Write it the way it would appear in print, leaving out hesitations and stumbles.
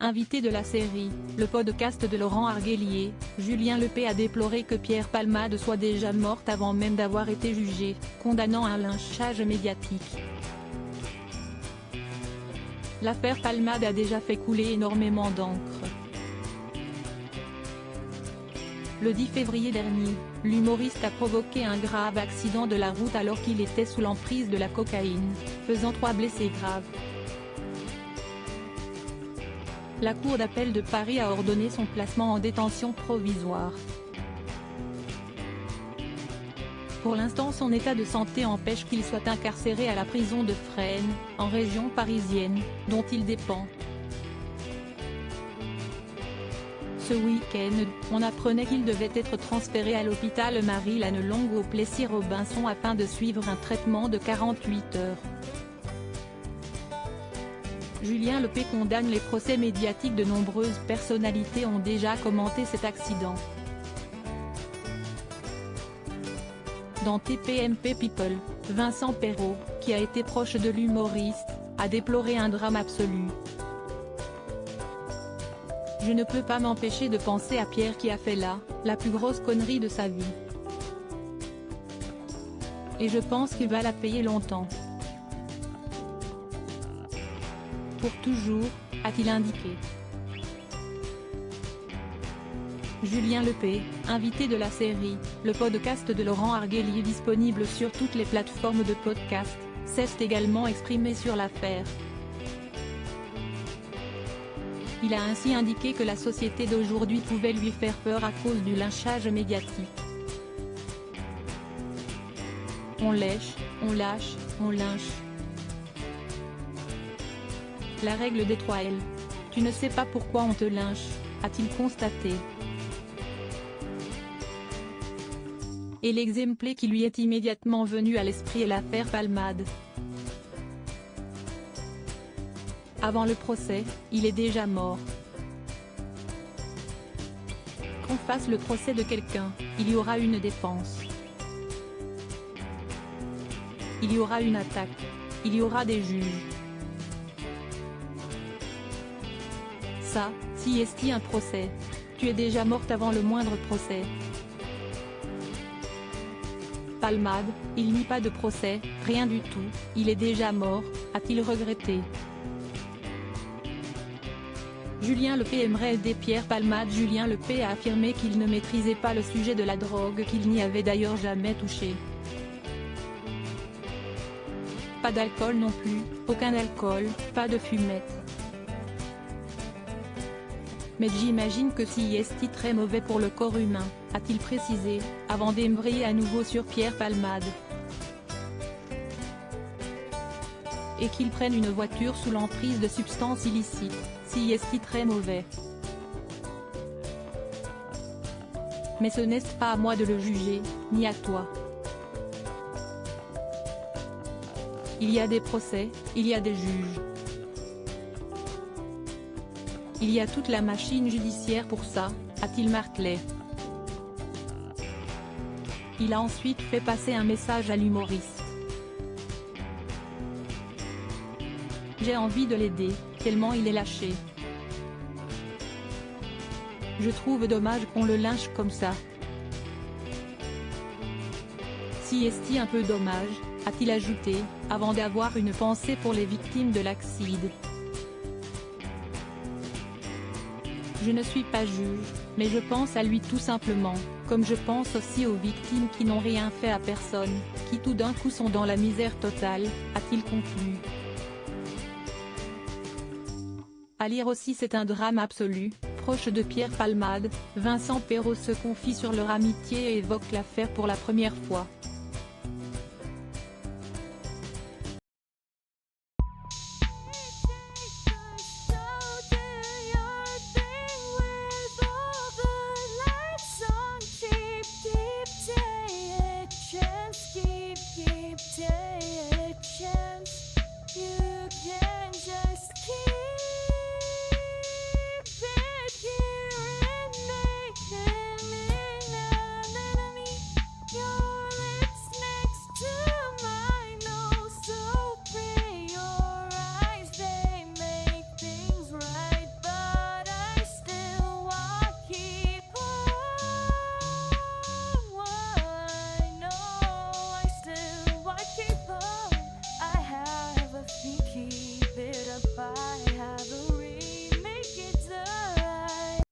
invité de la série, le podcast de Laurent Arguelier, Julien Lepée a déploré que Pierre Palmade soit déjà morte avant même d'avoir été jugée, condamnant un lynchage médiatique. L'affaire Palmade a déjà fait couler énormément d'encre. Le 10 février dernier, l'humoriste a provoqué un grave accident de la route alors qu'il était sous l'emprise de la cocaïne, faisant 3 blessés graves. La Cour d'appel de Paris a ordonné son placement en détention provisoire. Pour l'instant, son état de santé empêche qu'il soit incarcéré à la prison de Fresnes, en région parisienne, dont il dépend. Ce week-end, on apprenait qu'il devait être transféré à l'hôpital Marie-Lannelongue au Plessis-Robinson afin de suivre un traitement de 48 heures. Julien Lepée condamne les procès médiatiques. De nombreuses personnalités ont déjà commenté cet accident. Dans TPMP People, Vincent Perrault, qui a été proche de l'humoriste, a déploré un drame absolu. « Je ne peux pas m'empêcher de penser à Pierre qui a fait la plus grosse connerie de sa vie. Et je pense qu'il va la payer longtemps. Pour toujours », a-t-il indiqué. Julien Lepée, invité de la série, le podcast de Laurent Arguelier disponible sur toutes les plateformes de podcast, s'est également exprimé sur l'affaire. Il a ainsi indiqué que la société d'aujourd'hui pouvait lui faire peur à cause du lynchage médiatique. On lèche, on lâche, on lynche. La règle des 3 L. Tu ne sais pas pourquoi on te lynche, a-t-il constaté. Et l'exemple qui lui est immédiatement venu à l'esprit est l'affaire Palmade. Avant le procès, il est déjà mort. Qu'on fasse le procès de quelqu'un, il y aura une défense. Il y aura une attaque. Il y aura des juges. Ça, si est un procès. Tu es déjà morte avant le moindre procès. Palmade, il n'y a pas de procès, rien du tout, il est déjà mort, a-t-il regretté. Julien Lepée aimerait aider Pierre Palmade. Julien Lepée a affirmé qu'il ne maîtrisait pas le sujet de la drogue, qu'il n'y avait d'ailleurs jamais touché. Pas d'alcool non plus, aucun alcool, pas de fumette. Mais j'imagine que si est très mauvais pour le corps humain, a-t-il précisé, avant d'embrayer à nouveau sur Pierre Palmade. Et qu'il prenne une voiture sous l'emprise de substances illicites, si est très mauvais. Mais ce n'est pas à moi de le juger, ni à toi. Il y a des procès, il y a des juges. Il y a toute la machine judiciaire pour ça, a-t-il martelé. Il a ensuite fait passer un message à l'humoriste. J'ai envie de l'aider, tellement il est lâché. Je trouve dommage qu'on le lynche comme ça. Si est un peu dommage, a-t-il ajouté, avant d'avoir une pensée pour les victimes de l'accident. Je ne suis pas juge, mais je pense à lui tout simplement, comme je pense aussi aux victimes qui n'ont rien fait à personne, qui tout d'un coup sont dans la misère totale, a-t-il conclu. À lire aussi C'est un drame absolu, proche de Pierre Palmade, Vincent Perrault se confie sur leur amitié et évoque l'affaire pour la première fois.